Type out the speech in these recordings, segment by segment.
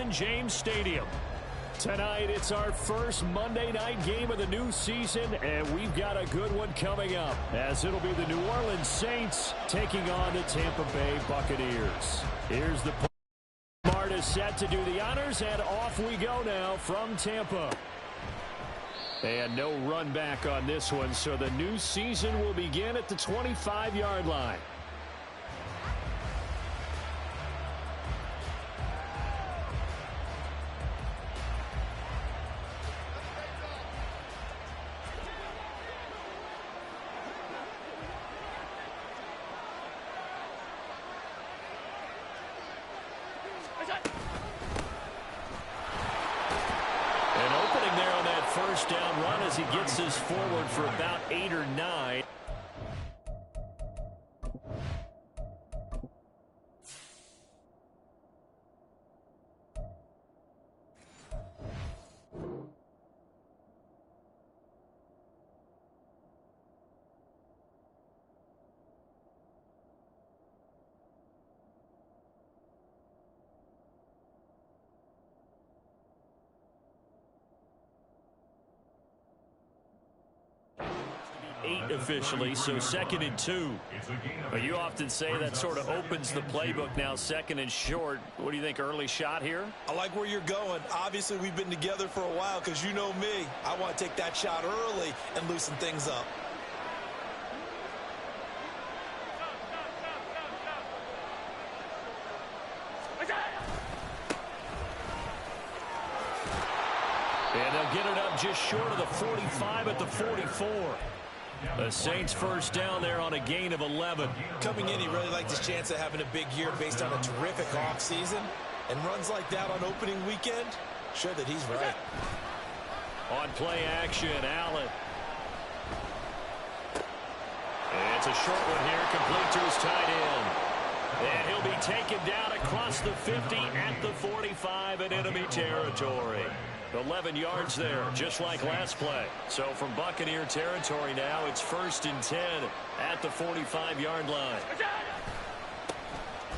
Raymond James Stadium. Tonight, it's our first Monday night game of the new season, and we've got a good one coming up, as it'll be the New Orleans Saints taking on the Tampa Bay Buccaneers. Here's the Mart is set to do the honors, and off we go now from Tampa. And no run back on this one, so the new season will begin at the 25-yard line. First down run as he gets this forward for about 8 or 9. Officially, so 2nd and 2. But you often say that sort of opens the playbook now, 2nd and short. What do you think, early shot here? I like where you're going. Obviously, we've been together for a while because you know me. I want to take that shot early and loosen things up. And they'll get it up just short of the 45 at the 44. The Saints first down there on a gain of 11. Coming in, he really liked his chance of having a big year based on a terrific offseason. And runs like that on opening weekend, show that he's right. On play action, Allen. And it's a short one here, complete to his tight end. And he'll be taken down across the 50 at the 45 in enemy territory. 11 yards there, just like last play. So from Buccaneer territory now, it's 1st and 10 at the 45-yard line.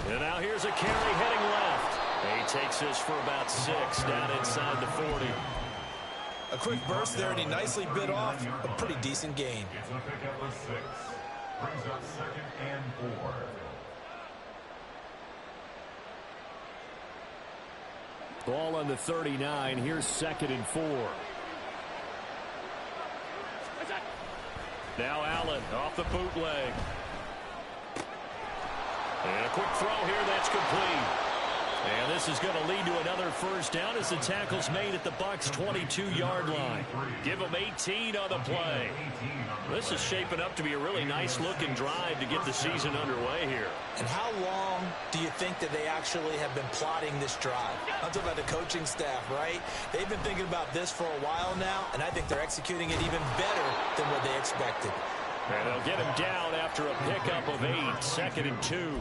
And now here's a carry heading left. He takes this for about 6 down inside the 40. A quick burst there, and he nicely bit off a pretty decent gain. Brings up 2nd and 4. Ball on the 39. Here's 2nd and 4. Now Allen off the bootleg. And a quick throw here that's complete. And this is going to lead to another first down as the tackle's made at the Bucs' 22-yard line. Give them 18 on the play. This is shaping up to be a really nice-looking drive to get the season underway here. And how long do you think that they actually have been plotting this drive? I'm talking about the coaching staff, right? They've been thinking about this for a while now, and I think they're executing it even better than what they expected. And they'll get him down after a pickup of 8, 2nd and 2.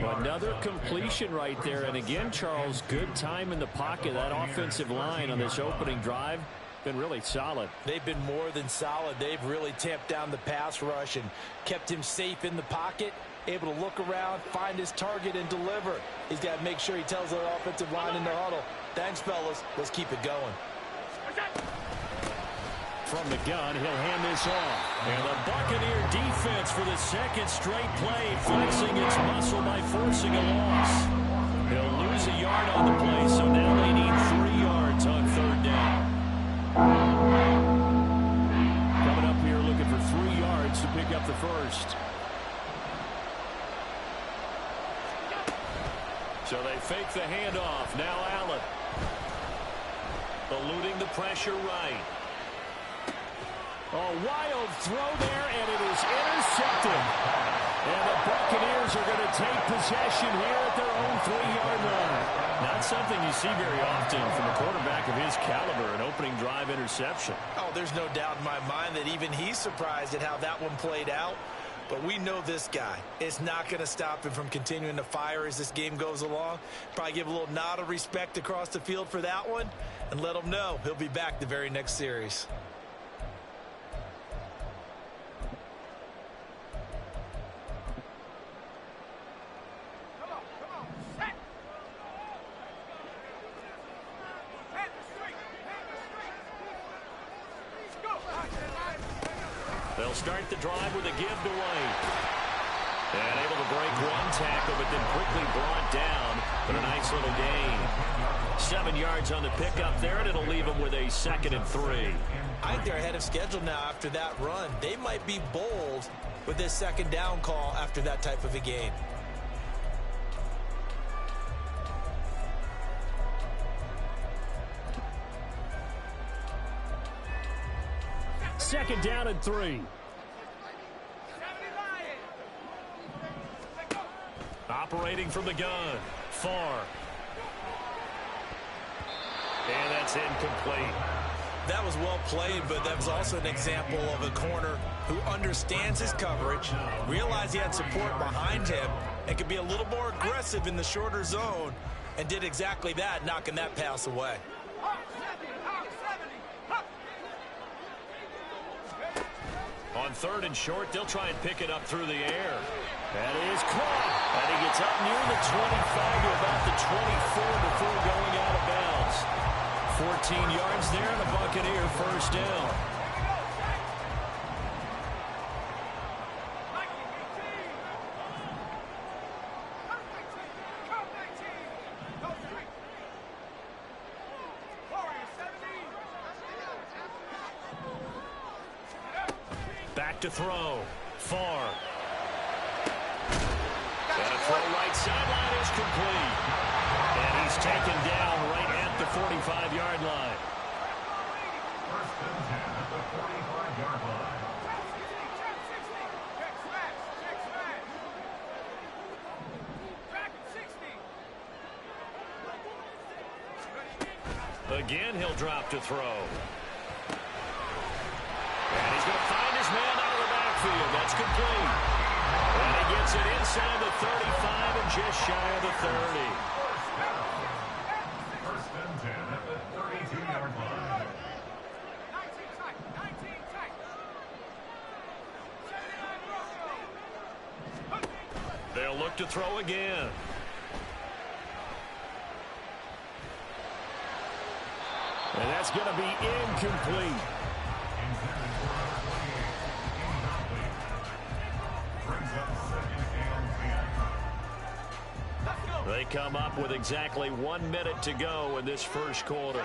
Another completion right there. And again, Charles, good time in the pocket. That offensive line on this opening drive been really solid. They've been more than solid. They've really tamped down the pass rush and kept him safe in the pocket, able to look around, find his target, and deliver. He's got to make sure he tells the offensive line in the huddle, thanks, fellas. Let's keep it going. From the gun, he'll hand this off. And the Buccaneer defense for the 2nd straight play, flexing its muscle by forcing a loss. They'll lose a yard on the play, so now they need 3 yards on 3rd down. Coming up here looking for 3 yards to pick up the first. So they fake the handoff. Now Allen. Eluding the pressure right. A wild throw there, and it is intercepted. And the Buccaneers are going to take possession here at their own 3-yard line. Not something you see very often from a quarterback of his caliber, an opening drive interception. Oh, there's no doubt in my mind that even he's surprised at how that one played out. But we know this guy. It's not going to stop him from continuing to fire as this game goes along. Probably give a little nod of respect across the field for that one and let him know he'll be back the very next series. They'll start the drive with a give to White. And able to break one tackle, but then quickly brought down for a nice little gain. 7 yards on the pickup there, and it'll leave them with a 2nd and 3. I think they're ahead of schedule now after that run. They might be bold with this 2nd down call after that type of a gain. Second down and 3. Operating from the gun. Far. And that's incomplete. That was well played, but that was also an example of a corner who understands his coverage, realized he had support behind him, and could be a little more aggressive in the shorter zone, and did exactly that, knocking that pass away. On 3rd and short, they'll try and pick it up through the air. That is caught. And he gets up near the 25 to about the 24 before going out of bounds. 14 yards there, and a Buccaneer first down. Back to throw. Far. And a throw right sideline is complete. And he's taken down right at the 45-yard line. First and 10 at the 45-yard line. Again, he'll drop to throw. And he's going to find his man out of the backfield. That's complete. And he gets it inside the 35 and just shy of the 30. First and 10 at the 32-yard line. They'll look to throw again. And that's going to be incomplete. They come up with exactly 1 minute to go in this first quarter.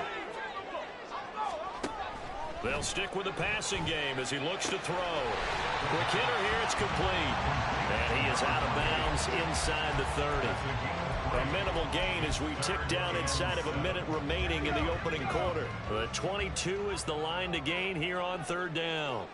They'll stick with the passing game as he looks to throw. Quick hitter here, it's complete. And he is out of bounds inside the 30. A minimal gain as we tick down inside of a minute remaining in the opening quarter. The 22 is the line to gain here on 3rd down.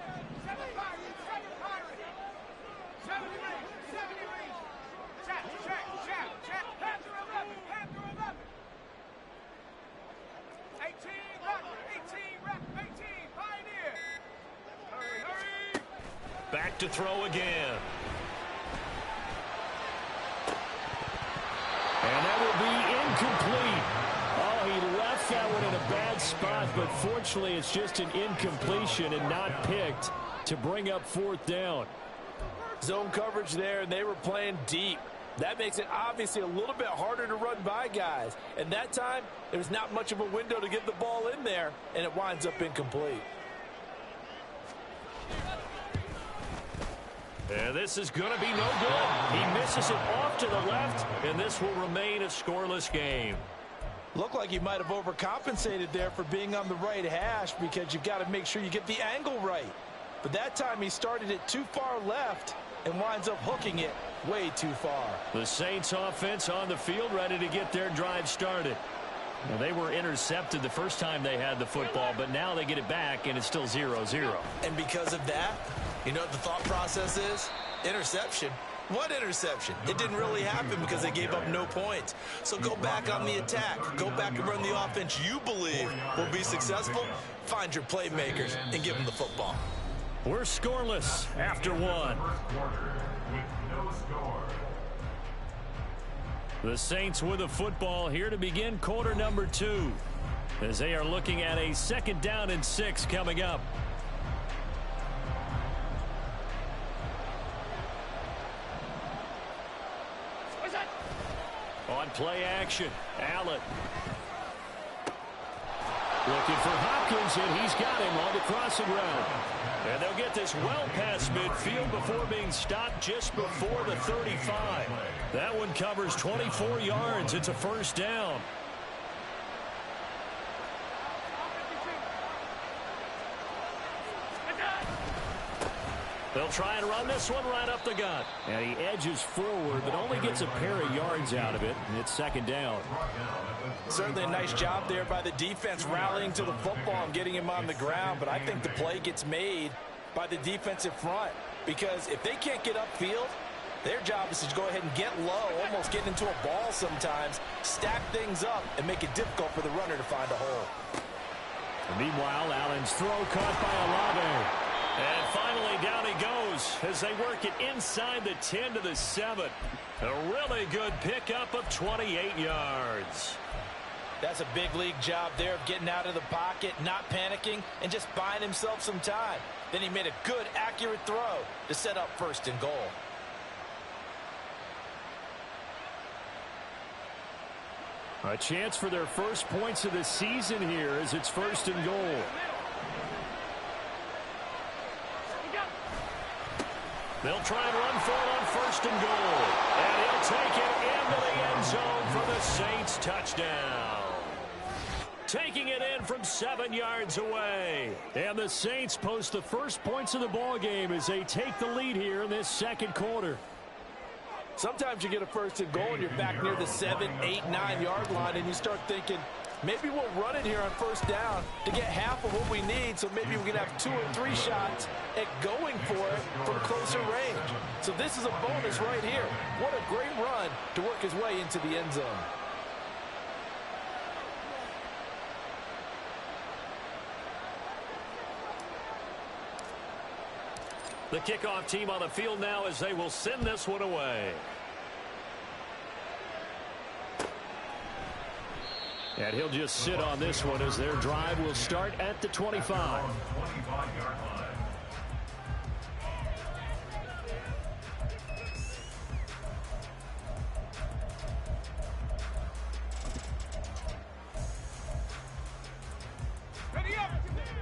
Back to throw again. And that will be incomplete. Oh, he left that one in a bad spot, but fortunately it's just an incompletion and not picked to bring up 4th down. Zone coverage there, and they were playing deep. That makes it obviously a little bit harder to run by guys. And that time, there's not much of a window to get the ball in there, and it winds up incomplete. And this is going to be no good. He misses it off to the left, and this will remain a scoreless game. Looked like he might have overcompensated there for being on the right hash because you've got to make sure you get the angle right. But that time he started it too far left and winds up hooking it way too far. The Saints offense on the field ready to get their drive started. Well, they were intercepted the first time they had the football, but now they get it back, and it's still 0-0. And because of that, you know what the thought process is? Interception. What interception? It didn't really happen because they gave up no points. So go back on the attack. Go back and run the offense you believe will be successful. Find your playmakers and give them the football. We're scoreless after 1. First quarter with no score. The Saints with the football here to begin quarter number 2, as they are looking at a 2nd down and 6 coming up. On play action, Allen. Looking for Hopkins, and he's got him on the crossing route. And they'll get this well past midfield before being stopped just before the 35. That one covers 24 yards. It's a first down. They'll try and run this one right up the gut. And he edges forward, but only gets a pair of yards out of it, and it's second down. Certainly a nice job there by the defense rallying to the football and getting him on the ground, but I think the play gets made by the defensive front because if they can't get upfield, their job is to go ahead and get low, almost get into a ball sometimes, stack things up, and make it difficult for the runner to find a hole. And meanwhile, Allen's throw caught by Olave. And finally, down he goes as they work it inside the 10 to the 7. A really good pickup of 28 yards. That's a big league job there of getting out of the pocket, not panicking, and just buying himself some time. Then he made a good, accurate throw to set up first and goal. A chance for their first points of the season here as it's first and goal. They'll try and run for it on first and goal. And he'll take it into the end zone for the Saints touchdown. Taking it in from 7 yards away. And the Saints post the first points of the ball game as they take the lead here in this second quarter. Sometimes you get a first and goal and you're back near the 7, 8, 9 yard line and you start thinking, maybe we'll run it here on first down to get half of what we need, so maybe we can have 2 or 3 shots at going for it from closer range. So this is a bonus right here. What a great run to work his way into the end zone. The kickoff team on the field now as they will send this one away. And he'll just sit on this one as their drive will start at the 25.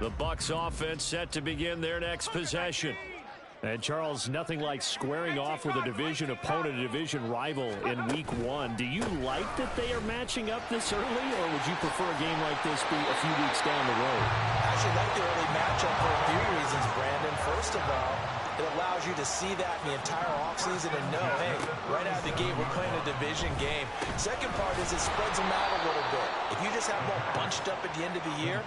The Bucs offense set to begin their next possession. And, Charles, nothing like squaring off with a division opponent, a division rival in Week 1. Do you like that they are matching up this early, or would you prefer a game like this be a few weeks down the road? I actually like the early matchup for a few reasons, Brandon. First of all, it allows you to see that in the entire offseason and know, hey, right out of the gate, we're playing a division game. Second part is it spreads them out a little bit. If you just have them all bunched up at the end of the year,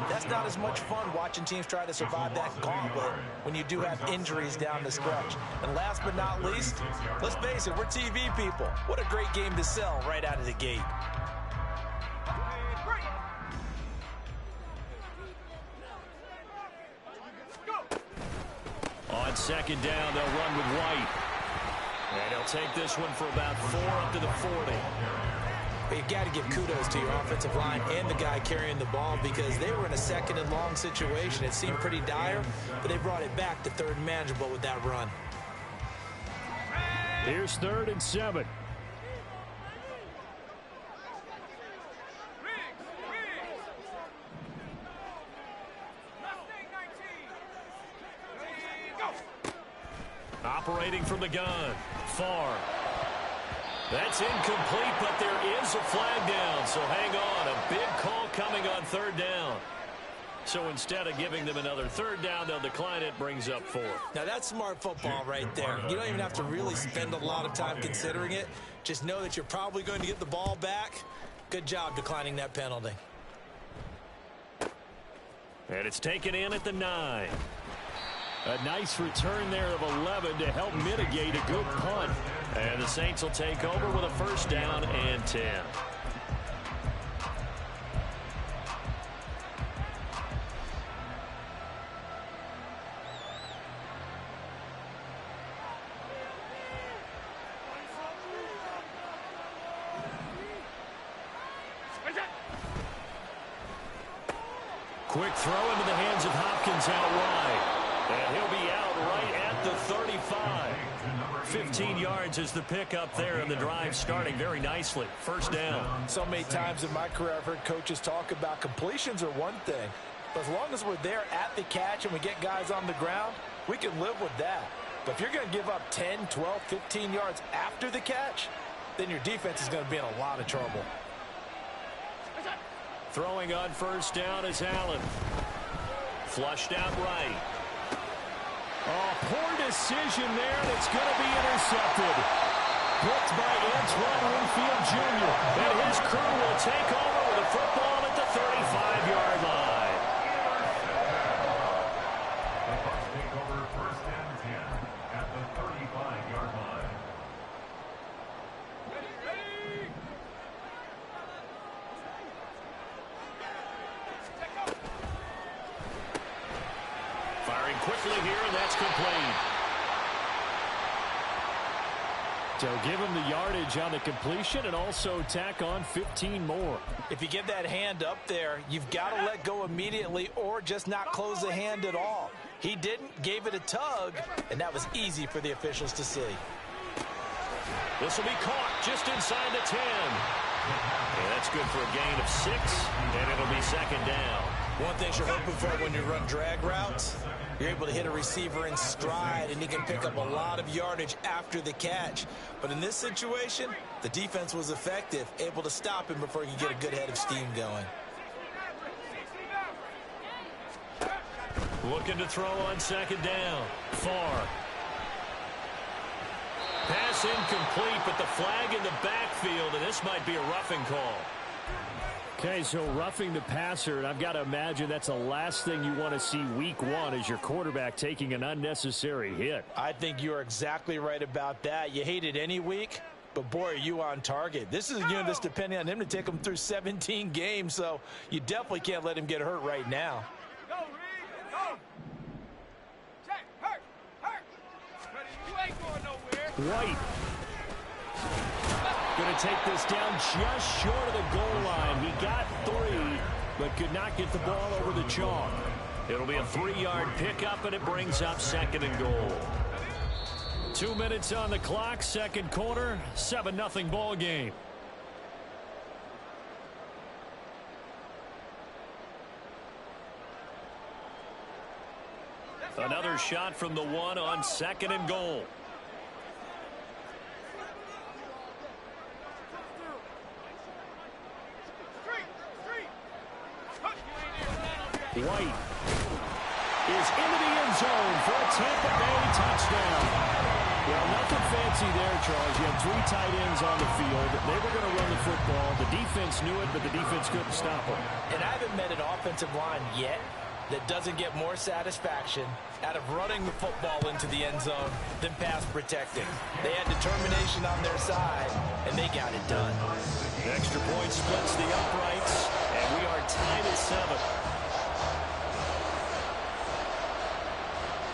that's not as much fun watching teams try to survive that gauntlet when you do have injuries down the stretch. And last but not least, let's face it, we're TV people. What a great game to sell right out of the gate. On second down, they'll run with White. And he'll take this one for about 4 up to the 40. You've got to give kudos to your offensive line and the guy carrying the ball because they were in a second and long situation. It seemed pretty dire, but they brought it back to third and manageable with that run. Here's 3rd and 7. Operating from the gun. Far. That's incomplete, but there is a flag down. So hang on. A big call coming on 3rd down. So instead of giving them another 3rd down, they'll decline it. Brings up 4th. Now that's smart football right there. You don't even have to really spend a lot of time considering it. Just know that you're probably going to get the ball back. Good job declining that penalty. And it's taken in at the 9. A nice return there of 11 to help mitigate a good punt. And the Saints will take over with a 1st down and 10. Quick throw into the hands of Hopkins out wide. And he'll be out right at the 35. 15 yards is the pickup there, and the drive starting very nicely. First down. So many times in my career I've heard coaches talk about completions are one thing. But as long as we're there at the catch and we get guys on the ground, we can live with that. But if you're going to give up 10, 12, 15 yards after the catch, then your defense is going to be in a lot of trouble. Throwing on first down is Allen. Flushed out right. Oh, poor decision there, and it's going to be intercepted. Picked by Antoine Winfield Jr. And his crew will take over with a football at the 35-yard line. The Bucs take over first and 10 at the 35-yard line. Firing quickly here, and that's complete. So give him the yardage on the completion and also tack on 15 more. If you get that hand up there, you've got to let go immediately or just not close the hand at all. He didn't, gave it a tug, and that was easy for the officials to see. This will be caught just inside the 10. And that's good for a gain of 6, and it'll be second down. One thing you're hoping for when you run drag routes, you're able to hit a receiver in stride, and he can pick up a lot of yardage after the catch. But in this situation, the defense was effective, able to stop him before he could get a good head of steam going. Looking to throw on second down. Far. Pass incomplete, but the flag in the backfield, and this might be a roughing call. Okay, so roughing the passer, and I've got to imagine that's the last thing you want to see week one is your quarterback taking an unnecessary hit. I think you're exactly right about that. You hate it any week, but boy, are you on target. This is a unit that's depending on him to take him through 17 games, so you definitely can't let him get hurt right now. Go, Reed, go. Check, hurt. You ain't going nowhere. White. Going to take this down just short of the goal line. He got 3, but could not get the ball over the chalk. It'll be a 3-yard pickup, and it brings up second and goal. 2 minutes on the clock, second quarter, 7-0 ball game. Another shot from the 1 on second and goal. White is into the end zone for a Tampa Bay touchdown. Well, nothing fancy there, Charles. You have 3 tight ends on the field. They were going to run the football. The defense knew it, but the defense couldn't stop them. And I haven't met an offensive line yet that doesn't get more satisfaction out of running the football into the end zone than pass protecting. They had determination on their side, and they got it done. The extra point splits the uprights, and we are tied at 7.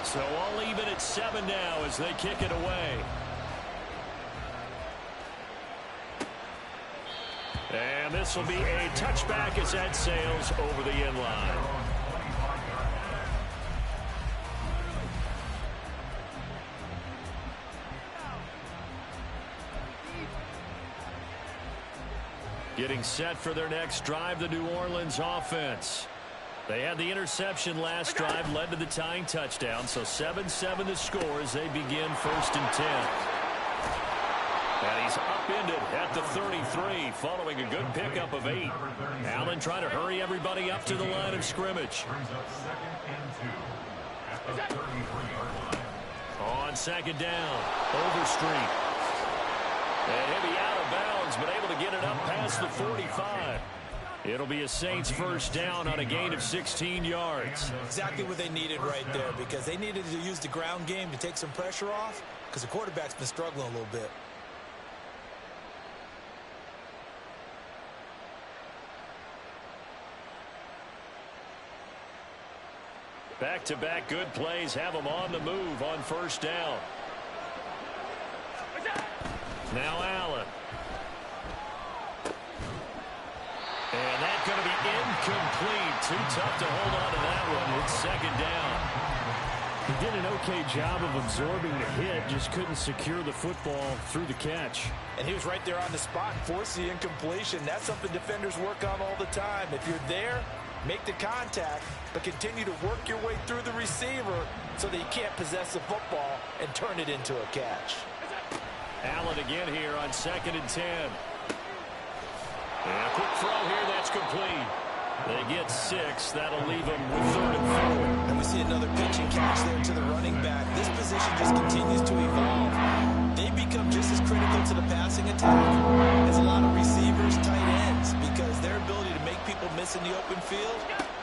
So all even at 7 now as they kick it away. And this will be a touchback as that sails over the end line. Getting set for their next drive, the New Orleans offense. They had the interception last drive, led to the tying touchdown, so 7-7 the score as they begin first and 10. And he's upended at the 33 following a good pickup of 8. Allen trying to hurry everybody up to the line of scrimmage. On second down, Overstreet. And he'll be out of bounds, but able to get it up past the 45. It'll be a Saints first down on a gain of 16 yards. Exactly what they needed right there, because they needed to use the ground game to take some pressure off, because the quarterback's been struggling a little bit. Back-to-back good plays have them on the move on first down. Now Allen. And that's going to be incomplete. Too tough to hold on to that one. It's second down. He did an okay job of absorbing the hit, just couldn't secure the football through the catch. And he was right there on the spot and forced the incompletion. That's something defenders work on all the time. If you're there, make the contact, but continue to work your way through the receiver so that he can't possess the football and turn it into a catch. Allen again here on 2nd and 10. And a quick throw here, that's complete. They get 6. That'll leave them with 3rd and 4. And we see another pitch and catch there to the running back. This position just continues to evolve. They become just as critical to the passing attack as a lot of receivers, tight ends, because their ability to make people miss in the open field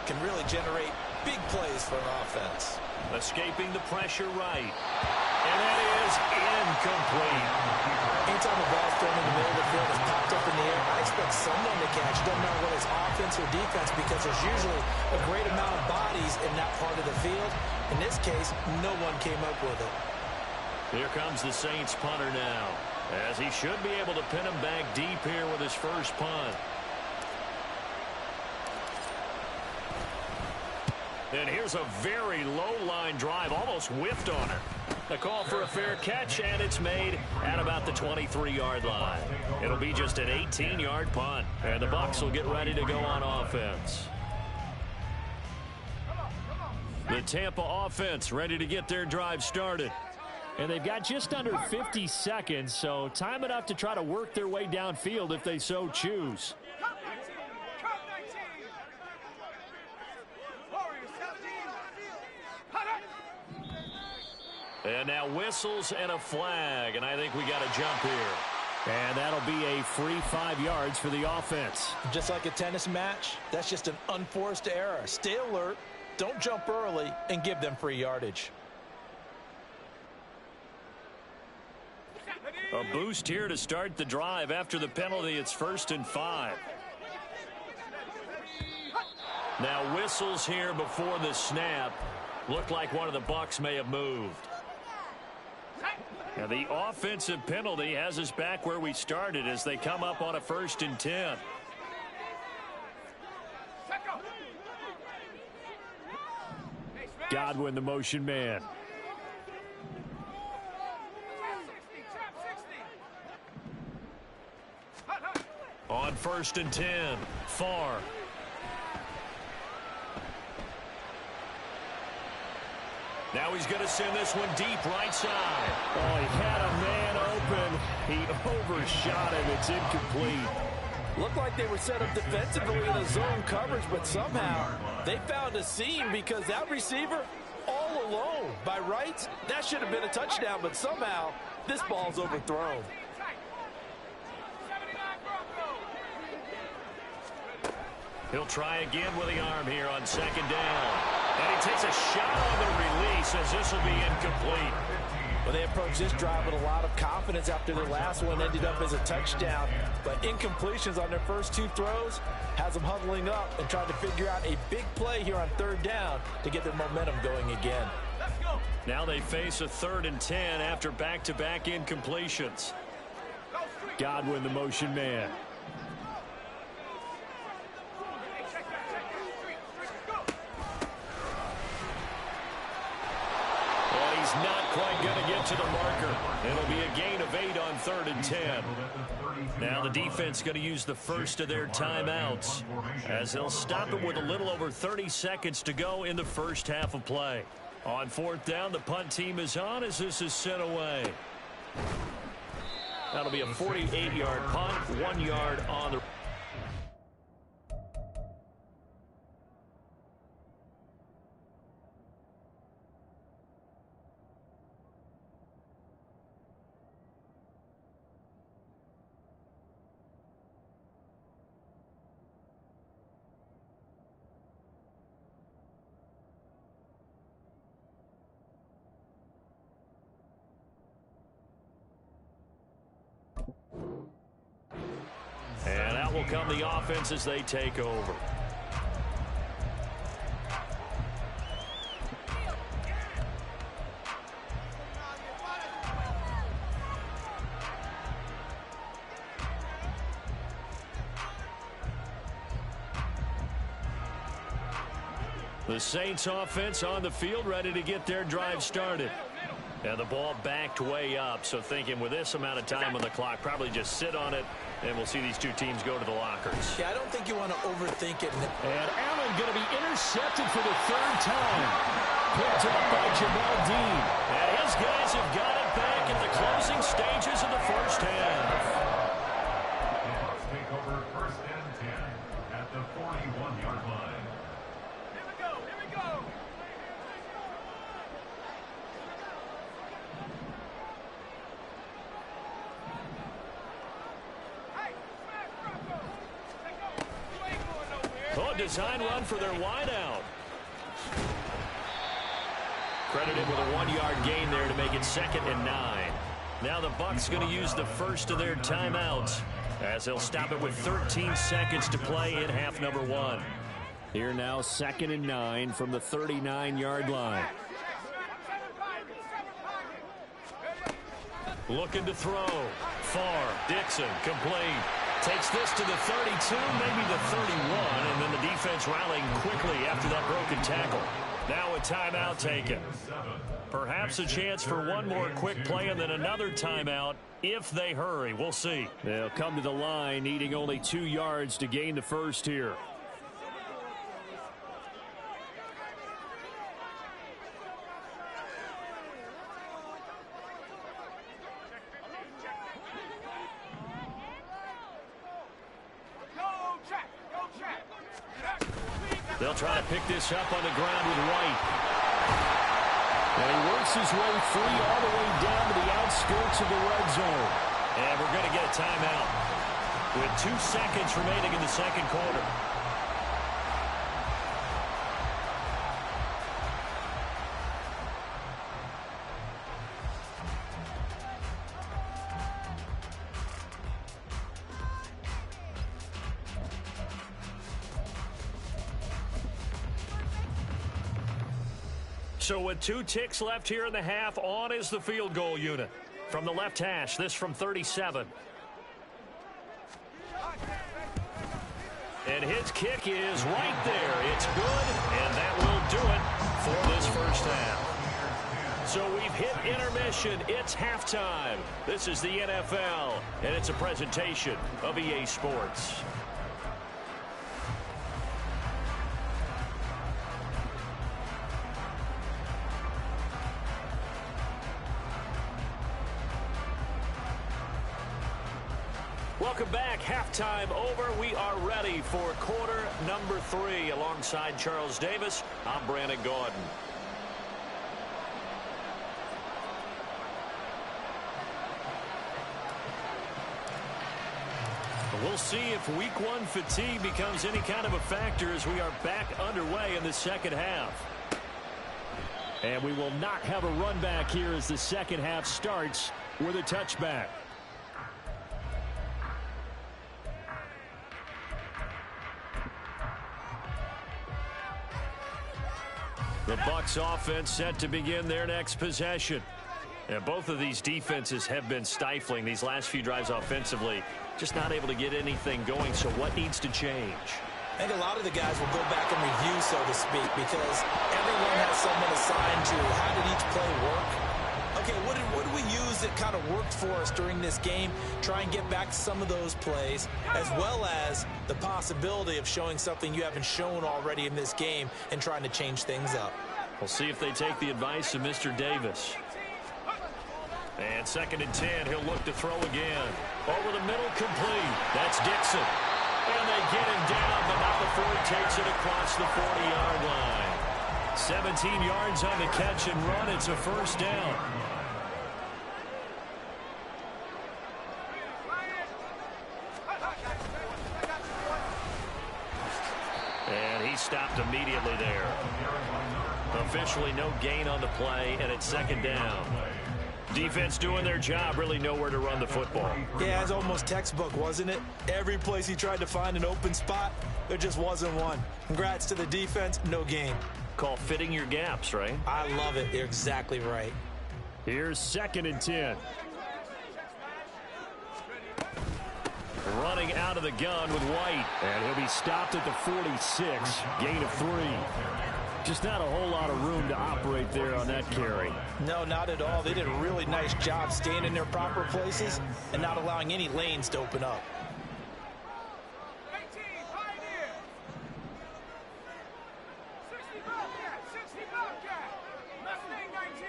can really generate big plays for an offense. Escaping the pressure right. And that is incomplete. Anytime a ball's thrown in the middle of the field is popped up in the air, I expect someone to catch. Doesn't matter whether it's offense or defense, because there's usually a great amount of bodies in that part of the field. In this case, no one came up with it. Here comes the Saints punter now, as he should be able to pin him back deep here with his first punt. And here's a very low line drive, almost whiffed on her. A call for a fair catch, and it's made at about the 23-yard line. It'll be just an 18-yard punt, and the Bucs will get ready to go on offense. The Tampa offense ready to get their drive started. And they've got just under 50 seconds, so time enough to try to work their way downfield if they so choose. And now whistles and a flag, and I think we got a jump here. And that'll be a free 5 yards for the offense. Just like a tennis match, that's just an unforced error. Stay alert, don't jump early, and give them free yardage. A boost here to start the drive. After the penalty, it's 1st and 5. Now whistles here before the snap. Looked like one of the Bucs may have moved. And the offensive penalty has us back where we started as they come up on a 1st and 10. Godwin, the motion man. On 1st and 10, far. Now he's going to send this one deep right side. Oh, he had a man open. He overshot him. It's incomplete. Looked like they were set up defensively in a zone coverage, but somehow they found a seam because that receiver all alone. By rights, that should have been a touchdown, but somehow this ball's overthrown. He'll try again with the arm here on 2nd down. And he takes a shot on the release as this will be incomplete. Well, they approached this drive with a lot of confidence after their last one ended up as a touchdown. But incompletions on their first 2 throws has them huddling up and trying to figure out a big play here on 3rd down to get their momentum going again. Now they face a 3rd and 10 after back-to-back incompletions. Godwin, the motion man. Not quite going to get to the marker. It'll be a gain of 8 on 3rd and 10. Now the defense going to use the first of their timeouts as they'll stop him with a little over 30 seconds to go in the first half of play. On 4th down, the punt team is on as this is sent away. That'll be a 48-yard punt, 1 yard on the... And out will come the offense as they take over. The Saints offense on the field, ready to get their drive started. And the ball backed way up, so thinking with this amount of time on the clock, probably just sit on it, and we'll see these two teams go to the lockers. Yeah, I don't think you want to overthink it. And Allen going to be intercepted for the third time. Picked up by Jamel Dean. And his guys have got it back in the closing stages of the first half. Let's take over 1st and 10 at the 41-yard line. Here we go. Here we go. Hey, smash Rocco. Let go. You ain't going nowhere. Oh, design run for their wideout. Credited with a 1-yard gain there to make it 2nd and 9. Now the Bucs going to use the first of their timeouts as they'll stop it with 13 seconds to play in half number 1. Here now 2nd and 9 from the 39-yard line. Looking to throw. Far. Dixon complete. Takes this to the 32, maybe the 31, and then the defense rallying quickly after that broken tackle. Now a timeout taken. Perhaps a chance for one more quick play and then another timeout if they hurry. We'll see. They'll come to the line needing only 2 yards to gain the first here. They'll try to pick this up on the ground with White. And he works his way free all the way down to the outskirts of the red zone. And we're going to get a timeout with 2 seconds remaining in the second quarter. So with 2 ticks left here in the half, on is the field goal unit. From the left hash, this from 37. And his kick is right there. It's good, and that will do it for this first half. So we've hit intermission. It's halftime. This is the NFL, and it's a presentation of EA Sports. Welcome back. Halftime over. We are ready for quarter number 3. Alongside Charles Davis, I'm Brandon Gordon. We'll see if week 1 fatigue becomes any kind of a factor as we are back underway in the second half. And we will not have a run back here as the second half starts with a touchback. The Bucs offense set to begin their next possession. And both of these defenses have been stifling these last few drives offensively. Just not able to get anything going. So what needs to change? I think a lot of the guys will go back and review, so to speak, because everyone has someone assigned to how did each play work. Okay, what did we use that kind of worked for us during this game? Try and get back to some of those plays, as well as the possibility of showing something you haven't shown already in this game and trying to change things up. We'll see if they take the advice of Mr. Davis. And 2nd and 10, he'll look to throw again. Over the middle, complete. That's Dixon. And they get him down, but not before he takes it across the 40-yard line. 17 yards on the catch and run. It's a first down. And he stopped immediately there. Officially no gain on the play, and it's 2nd down. Defense doing their job, really nowhere to run the football. Yeah, it's almost textbook, wasn't it? Every place he tried to find an open spot, there just wasn't one. Congrats to the defense, no gain. Call fitting your gaps, right? I love it. You're exactly right. Here's 2nd and 10. Running out of the gun with White. And he'll be stopped at the 46. Gain of 3. Just not a whole lot of room to operate there on that carry. No, not at all. They did a really nice job staying in their proper places and not allowing any lanes to open up. 18, Pioneer. 60 Bobcat, 60 Bobcat. Mustang 19.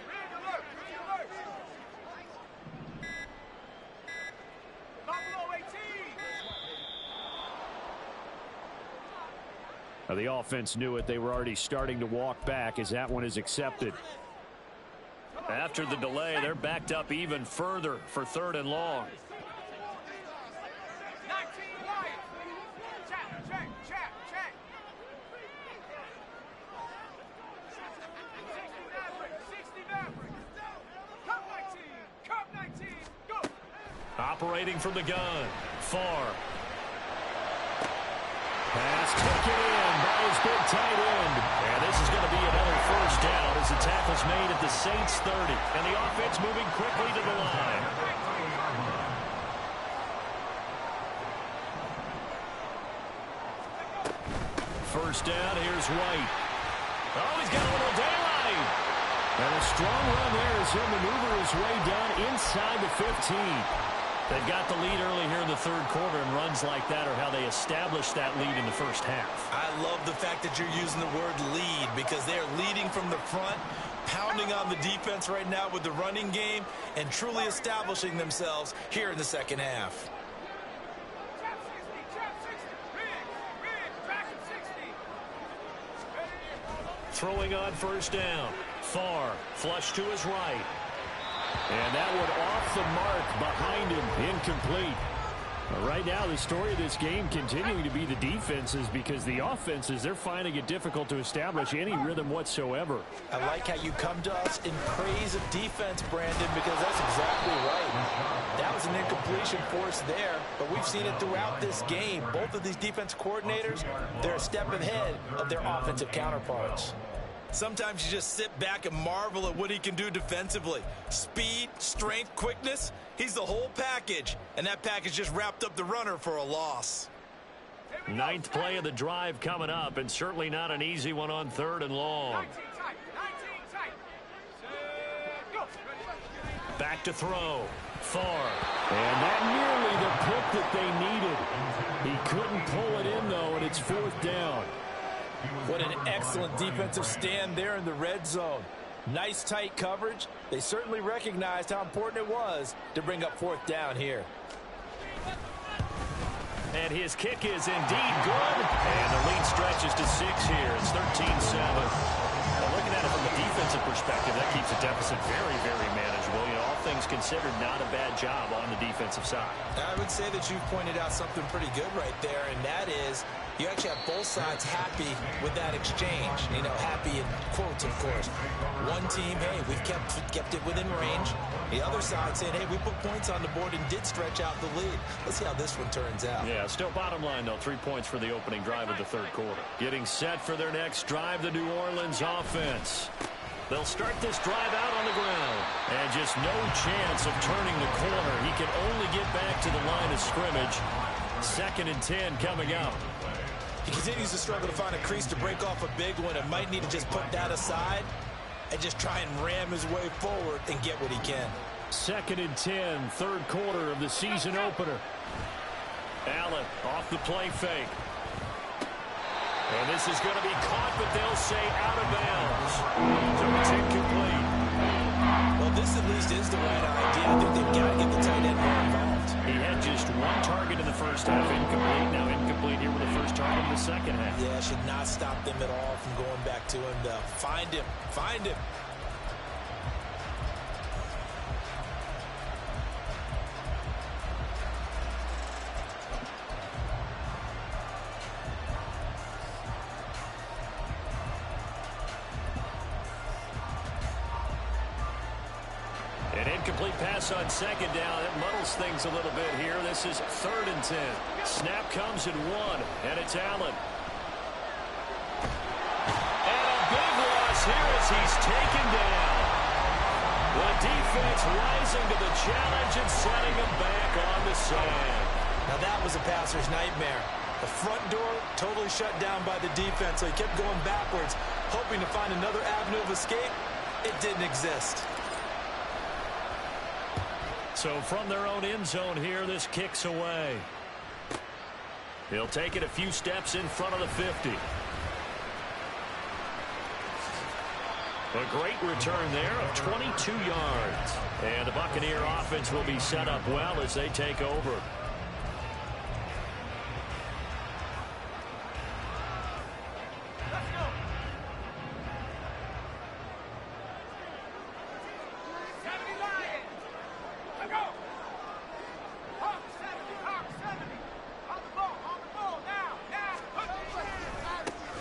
Red alert, red alert. Buffalo 18. Now, the offense knew it. They were already starting to walk back as that one is accepted. After the delay, they're backed up even further for 3rd and long. 19 Wyatt. Check, check, check, check. 60 Maverick, 60 Maverick. Cup 19, Cup 19, go. Operating from the gun. Far. Pass taken in by his big tight end. And this is going to be another first down as the tackle's made at the Saints 30. And the offense moving quickly to the line. First down, here's White. Oh, he's got a little daylight. And a strong run there as he'll maneuver his way down inside the 15. They've got the lead early here in the 3rd quarter, and runs like that are how they establish that lead in the first half. I love the fact that you're using the word lead because they're leading from the front, pounding on the defense right now with the running game, and truly establishing themselves here in the second half. Trap 60, trap 60. Rig, track 60. Throwing on first down. Far, flush to his right. And that one off the mark behind him, incomplete. Right now, the story of this game continuing to be the defenses because the offenses, they're finding it difficult to establish any rhythm whatsoever. I like how you come to us in praise of defense, Brandon, because that's exactly right. That was an incompletion for us there, but we've seen it throughout this game. Both of these defense coordinators, they're a step ahead of their offensive counterparts. Sometimes you just sit back and marvel at what he can do defensively. Speed, strength, quickness, he's the whole package. And that package just wrapped up the runner for a loss. 9th play of the drive coming up, and certainly not an easy one on 3rd and long. 19 tight, 19 tight. Go. Back to throw. Far. And that nearly the pick that they needed. He couldn't pull it in, though, and it's 4th down. What an excellent defensive stand there in the red zone. Nice tight coverage. They certainly recognized how important it was to bring up 4th down here. And his kick is indeed good. And the lead stretches to 6 here. It's 13-7. Well, looking at it from a defensive perspective, that keeps the deficit very, very manageable. You know, all things considered, not a bad job on the defensive side. I would say that you've pointed out something pretty good right there, and that is you actually have both sides happy with that exchange. You know, happy in quotes, of course. One team, hey, we've kept it within range. The other side saying, hey, we put points on the board and did stretch out the lead. Let's see how this one turns out. Yeah, still bottom line, though, 3 points for the opening drive of the 3rd quarter. Getting set for their next drive, the New Orleans offense. They'll start this drive out on the ground. And just no chance of turning the corner. He can only get back to the line of scrimmage. 2nd and 10 coming up. He continues to struggle to find a crease to break off a big one and might need to just put that aside and just try and ram his way forward and get what he can. 2nd and 10, 3rd quarter of the season opener. Allen off the play fake. And this is going to be caught, but they'll say out of bounds. So it's incomplete. Well, this at least is the right idea. I think they've got to get the tight end more involved. He had just 1 target in the first half, incomplete. Now incomplete here with the first target in the second half. Yeah, should not stop them at all from going back to him to find him. Find him. An incomplete pass on 2nd down. It muddles things a little bit here. This is 3rd and 10. Snap comes in 1, and it's Allen. And a big loss here as he's taken down. The defense rising to the challenge and setting him back on the sand. Now that was a passer's nightmare. The front door totally shut down by the defense, so he kept going backwards, hoping to find another avenue of escape. It didn't exist. So from their own end zone here, this kicks away. He'll take it a few steps in front of the 50. A great return there of 22 yards. And the Buccaneer offense will be set up well as they take over.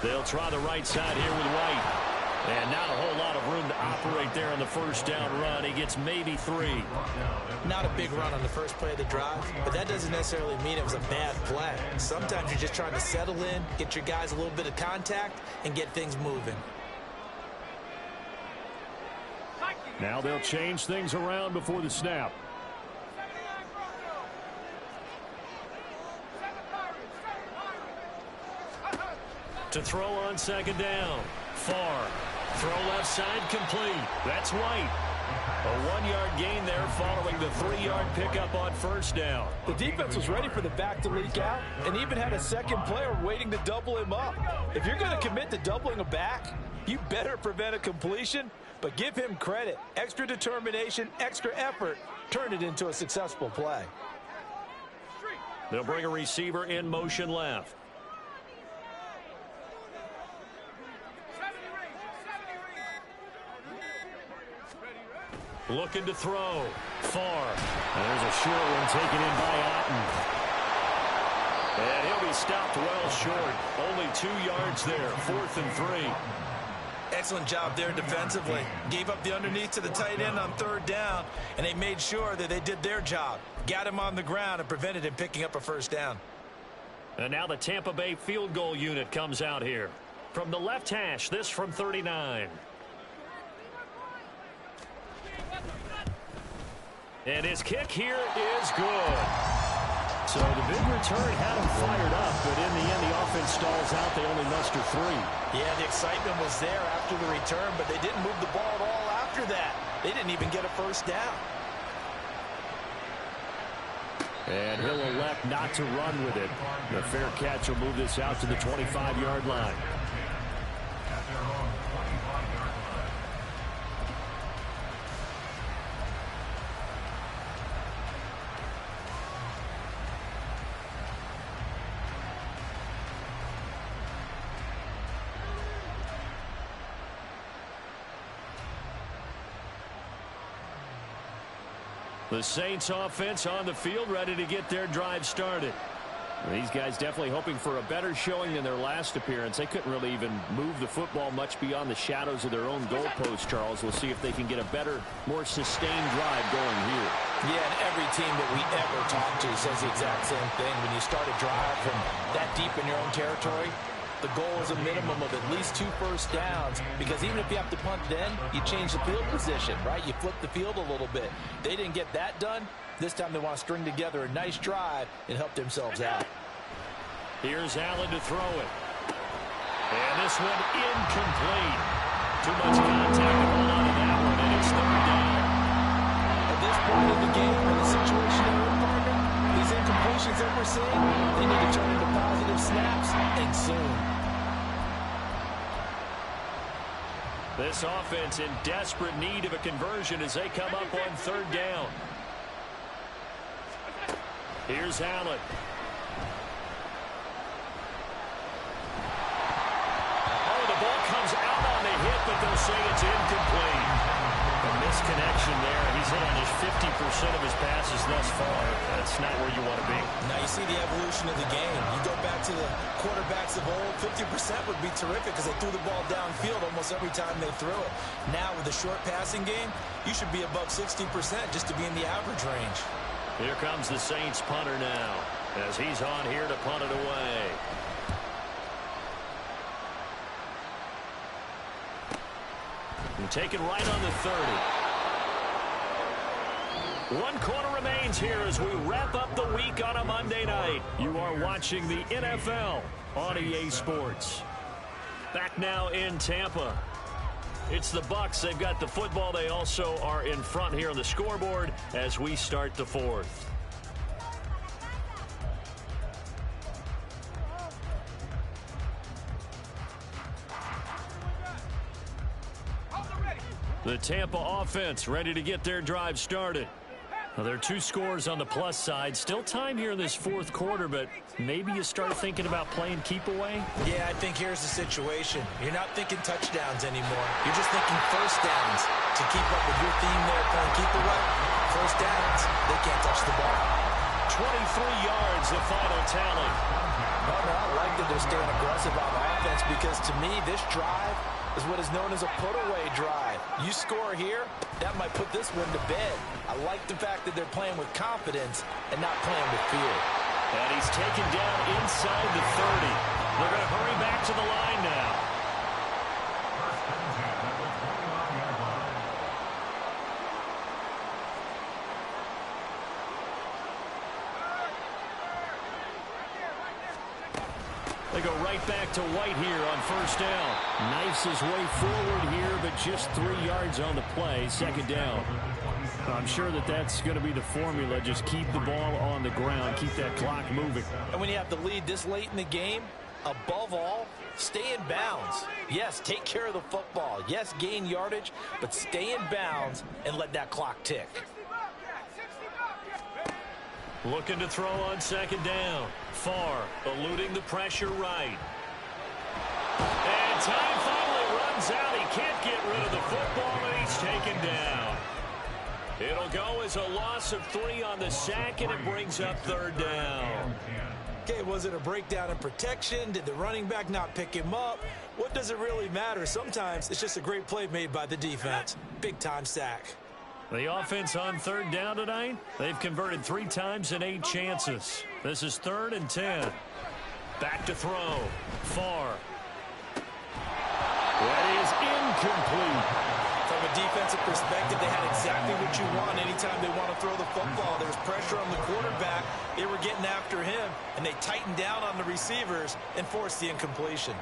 They'll try the right side here with White. And not a whole lot of room to operate there on the first down run. He gets maybe 3. Not a big run on the first play of the drive, but that doesn't necessarily mean it was a bad play. Sometimes you're just trying to settle in, get your guys a little bit of contact, and get things moving. Now they'll change things around before the snap. To throw on second down. Far. Throw left side complete. That's White. A 1-yard gain there following the 3-yard pickup on first down. The defense was ready for the back to leak out and even had a second player waiting to double him up. If you're going to commit to doubling a back, you better prevent a completion, but give him credit. Extra determination, extra effort, turn it into a successful play. They'll bring a receiver in motion left. Looking to throw. Far. And there's a short one taken in by Otten. And he'll be stopped well short. Only 2 yards there. 4th and 3. Excellent job there defensively. Gave up the underneath to the tight end on 3rd down, and they made sure that they did their job. Got him on the ground and prevented him picking up a first down. And now the Tampa Bay field goal unit comes out here. From the left hash, this from 39. And his kick here is good. So the big return had him fired up, but in the end the offense stalls out. They only muster 3. Yeah, the excitement was there after the return, but they didn't move the ball at all after that. They didn't even get a first down. And he'll elect not to run with it. The fair catch will move this out to the 25-yard line. At their own 25-yard line. The Saints offense on the field, ready to get their drive started. These guys definitely hoping for a better showing than their last appearance. They couldn't really even move the football much beyond the shadows of their own goalpost, Charles. We'll see if they can get a better, more sustained drive going here. Yeah, and every team that we ever talk to says the exact same thing. When you start a drive from that deep in your own territory, the goal is a minimum of at least 2 first downs, because even if you have to punt then, you change the field position, right? You flip the field a little bit. They didn't get that done. This time they want to string together a nice drive and help themselves out. Here's Allen to throw it. And this one incomplete. Too much contact to hold on to that one, and it's 3rd down. At this point in the game, in the situation they're in, partner, these incompletions that we're seeing, they need to turn into positive snaps, and soon. This offense in desperate need of a conversion as they come up on 3rd down. Here's Allen. Oh, the ball comes out on the hit, but they'll say it's incomplete. A misconnection there. He's hit on his 50% of his passes thus far. That's not where you want to be. Now you see the evolution of the game. You go back to the quarterbacks of old, 50% would be terrific because they threw the ball downfield almost every time they threw it. Now with the short passing game, you should be above 60% just to be in the average range. Here comes the Saints punter now as he's on here to punt it away. And taken right on the 30. One quarter remains here as we wrap up the week on a Monday night. You are watching the NFL on EA Sports. Back now in Tampa. It's the Bucs. They've got the football. They also are in front here on the scoreboard as we start the fourth. The Tampa offense ready to get their drive started. Well, there are 2 scores on the plus side. Still time here in this fourth quarter, but maybe you start thinking about playing keep away? Yeah, I think here's the situation. You're not thinking touchdowns anymore. You're just thinking first downs. To keep up with your theme there, playing keep away, first downs, they can't touch the ball. 23 yards, the final tally. I like that they're staying aggressive on offense because, to me, this drive is what is known as a put-away drive. You score here, that might put this one to bed. I like the fact that they're playing with confidence and not playing with fear. And he's taken down inside the 30. They're going to hurry back to the line now. They go right back to White here on first down. Knifes his way forward here, but just 3 yards on the play. Second down. I'm sure that that's going to be the formula. Just keep the ball on the ground. Keep that clock moving. And when you have the lead this late in the game, above all, stay in bounds. Yes, take care of the football. Yes, gain yardage, but stay in bounds and let that clock tick. Looking to throw on second down. Far, eluding the pressure right. And time finally runs out. He can't get rid of the football, and he's taken down. It'll go as a loss of 3 on the sack, and it brings up third down. Okay, was it a breakdown in protection? Did the running back not pick him up? What does it really matter? Sometimes it's just a great play made by the defense. Big-time sack. The offense on third down tonight, they've converted 3 times in 8 chances. This is 3rd and 10. Back to throw. Far. That is incomplete. From a defensive perspective, they had exactly what you want anytime they want to throw the football. There was pressure on the quarterback. They were getting after him, and they tightened down on the receivers and forced the incompletion.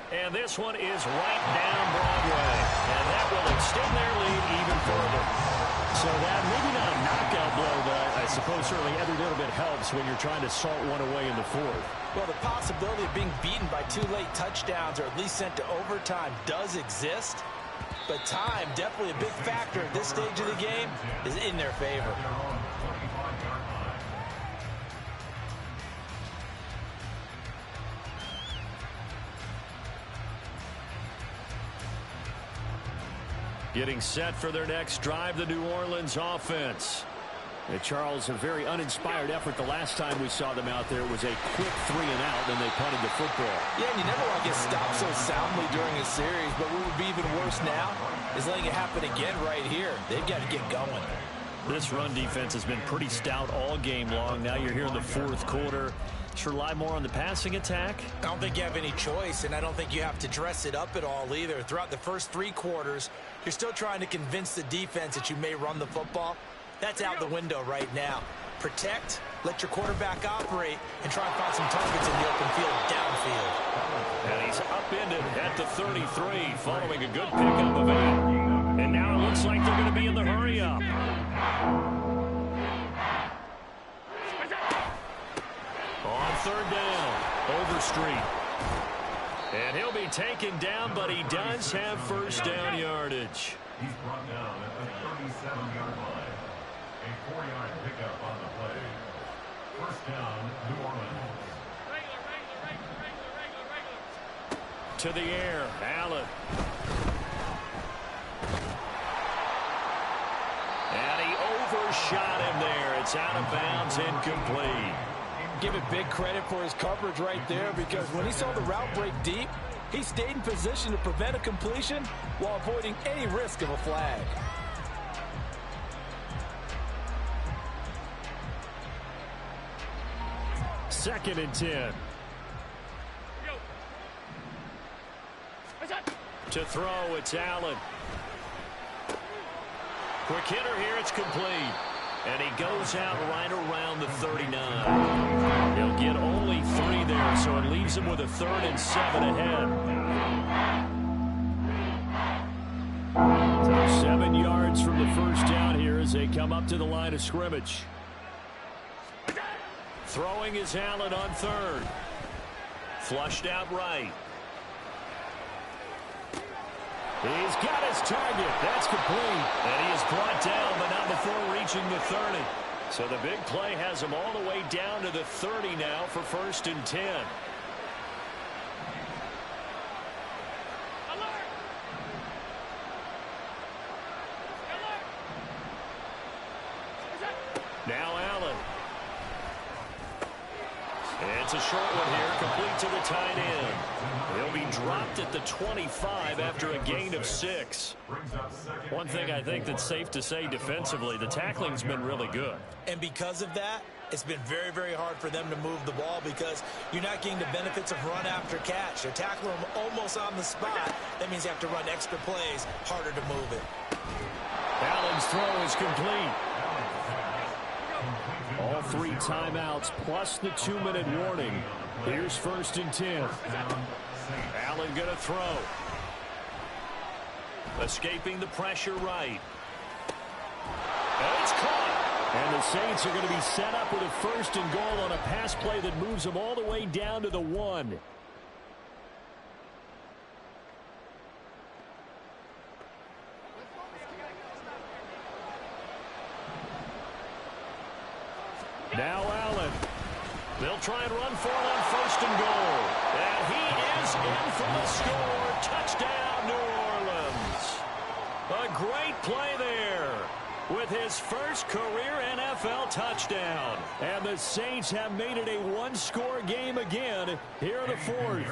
And this one is right down Broadway. And that will extend their lead even further. So that maybe not a knockout blow, but I suppose certainly every little bit helps when you're trying to salt one away in the fourth. Well, the possibility of being beaten by 2 late touchdowns or at least sent to overtime does exist. But time, definitely a big factor at this stage of the game, is in their favor. Getting set for their next drive, the New Orleans offense. And Charles, a very uninspired effort the last time we saw them out there. It was a quick 3 and out, then they punted the football. Yeah, and you never want to get stopped so soundly during a series, but what would be even worse now is letting it happen again right here. They've got to get going. This run defense has been pretty stout all game long. Now you're here in the fourth quarter. Should rely more on the passing attack? I don't think you have any choice, and I don't think you have to dress it up at all either. Throughout the first 3 quarters, you're still trying to convince the defense that you may run the football. That's out the window right now. Protect, let your quarterback operate, and try and find some targets in the open field downfield. And he's upended at the 33 following a good pickup of 8. And now it looks like they're going to be in the hurry-up. On third down, Overstreet. And he'll be taken down, but he does have first down yardage. He's brought down at the 37-yard line. A 4-yard pickup on the play. First down, New Orleans. To the air, Allen. And he overshot him there. It's out of bounds, incomplete. Give it big credit for his coverage right there, because when he saw the route break deep, he stayed in position to prevent a completion while avoiding any risk of a flag. Second and 10. To throw, it's Allen. Quick hitter here, it's complete. And he goes out right around the 39. He'll get only 3 there, so it leaves him with a 3rd and 7 ahead. So 7 yards from the first down here as they come up to the line of scrimmage. Throwing is Allen on 3rd. Flushed out right. He's got his target. That's complete. And he is brought down, but not before reaching the 30. So the big play has him all the way down to the 30 now for 1st and 10. Now Allen. It's a short one here, complete to the tight end. He'll be dropped at the 25 after a gain of 6. One thing I think that's safe to say defensively, the tackling's been really good. And because of that, it's been very, very hard for them to move the ball because you're not getting the benefits of run after catch. They're tackling them almost on the spot. That means you have to run extra plays, harder to move it. Allen's throw is complete. All 3 timeouts plus the 2-minute warning. Here's 1st and 10. Allen going to throw. Escaping the pressure right. And it's caught. And the Saints are going to be set up with a 1st and goal on a pass play that moves them all the way down to the 1. Now Allen. They'll try and run for it on 1st and goal. And he is in for the score. Touchdown, New Orleans. A great play there with his first career NFL touchdown. And the Saints have made it a 1-score game again here in the 4th.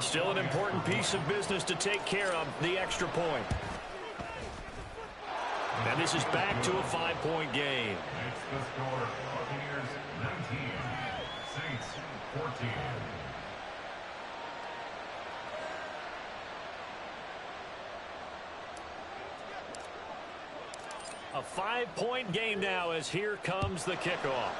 Still an important piece of business to take care of, the extra point. And this is back to a 5-point game. It's the score. Buccaneers 19, Saints 14. A 5-point game now as here comes the kickoff.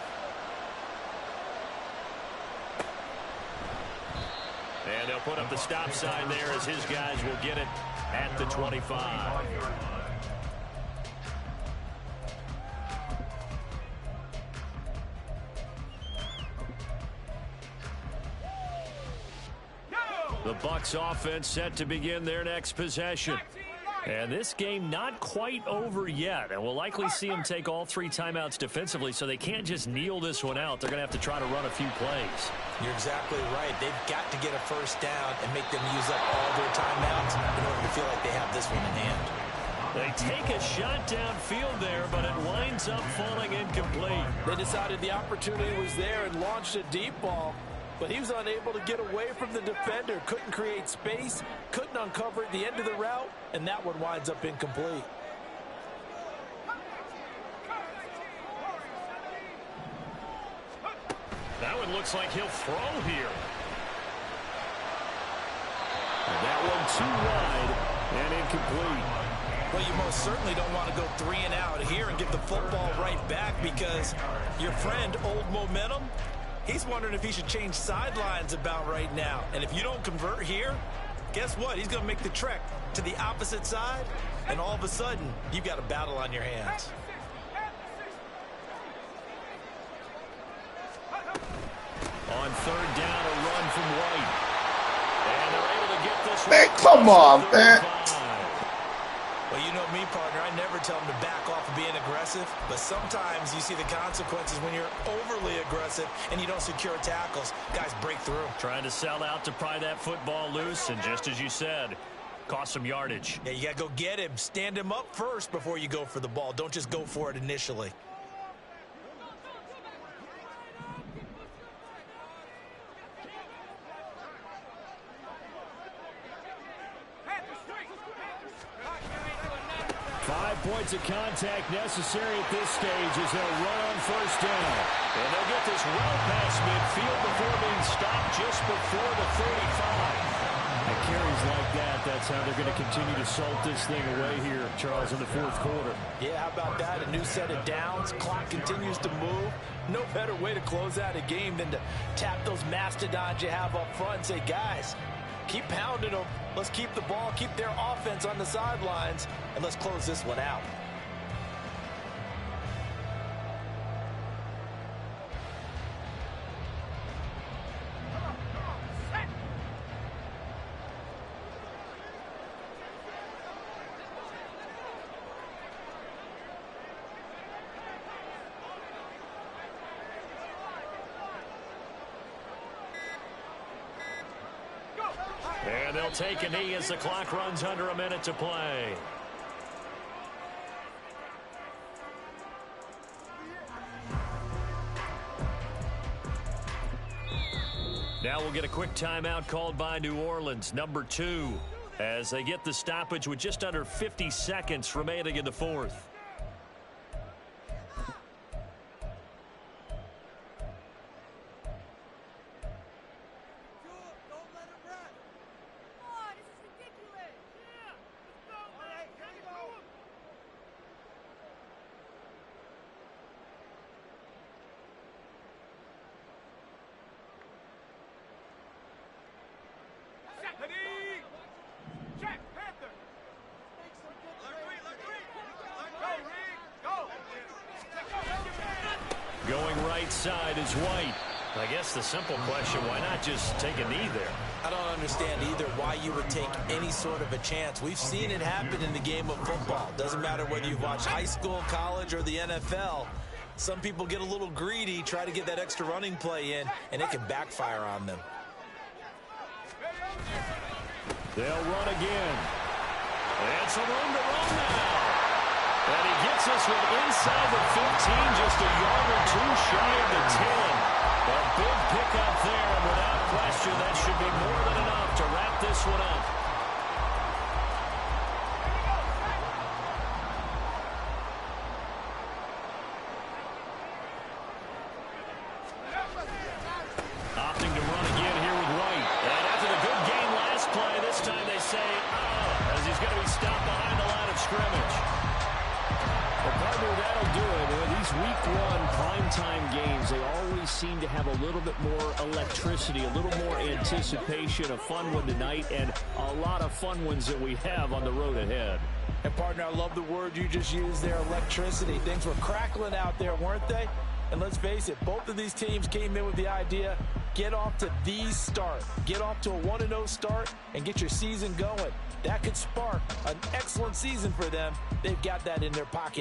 And they'll put up the stop sign there as his guys will get it at the 25. The Bucs offense set to begin their next possession. And this game not quite over yet. And we'll likely see them take all 3 timeouts defensively, so they can't just kneel this one out. They're going to have to try to run a few plays. You're exactly right. They've got to get a 1st down and make them use up all their timeouts in order to feel like they have this one in hand. They take a shot downfield there, but it winds up falling incomplete. They decided the opportunity was there and launched a deep ball. But he was unable to get away from the defender, couldn't create space, couldn't uncover at the end of the route, and that one winds up incomplete. That one looks like he'll throw here. And that one too wide and incomplete. Well, you most certainly don't want to go 3 and out here and get the football right back because your friend, Old Momentum, he's wondering if he should change sidelines about right now. And if you don't convert here, guess what? He's going to make the trek to the opposite side, and all of a sudden, you've got a battle on your hands. On 3rd down, a run from White. And they're able to get this one. Man, come on, man. Well, you know me, partner. I never tell them to back off of being aggressive, but sometimes you see the consequences when you're overly aggressive and you don't secure tackles. Guys break through. Trying to sell out to pry that football loose, and just as you said, cost some yardage. Yeah, you got to go get him. Stand him up first before you go for the ball. Don't just go for it initially. Points of contact necessary at this stage as they'll run on 1st down. And they'll get this well past midfield before being stopped just before the 35. The carries like that, that's how they're going to continue to salt this thing away here, Charles, in the fourth quarter. Yeah, how about that? A new set of downs. Clock continues to move. No better way to close out a game than to tap those mastodons you have up front and say, guys, keep pounding them. Let's keep the ball, keep their offense on the sidelines, and let's close this one out. And they'll take a knee as the clock runs under a minute to play. Now we'll get a quick timeout called by New Orleans, number 2, as they get the stoppage with just under 50 seconds remaining in the fourth. Going right side is White. I guess the simple question, why not just take a knee there? I don't understand either why you would take any sort of a chance. We've seen it happen in the game of football. Doesn't matter whether you've watched high school, college, or the NFL. Some people get a little greedy, try to get that extra running play in, and it can backfire on them. They'll run again. And some room to run now. And he gets this one inside the 15, just a yard or two shy of the 10. A big pickup there, and without question, that should be more than enough to wrap this one up. Opting to run again here with White. And after the good game last play, this time they say, as he's going to be stopped behind the line of scrimmage. Well, partner, that'll do it. These week 1 primetime games, they always seem to have a little bit more electricity, a little more anticipation, a fun one tonight, and a lot of fun ones that we have on the road ahead. And, partner, I love the word you just used there, electricity. Things were crackling out there, weren't they? And let's face it, both of these teams came in with the idea, get off to the start. Get off to a 1-0 start and get your season going. That could spark an excellent season for them. They've got that in their pocket.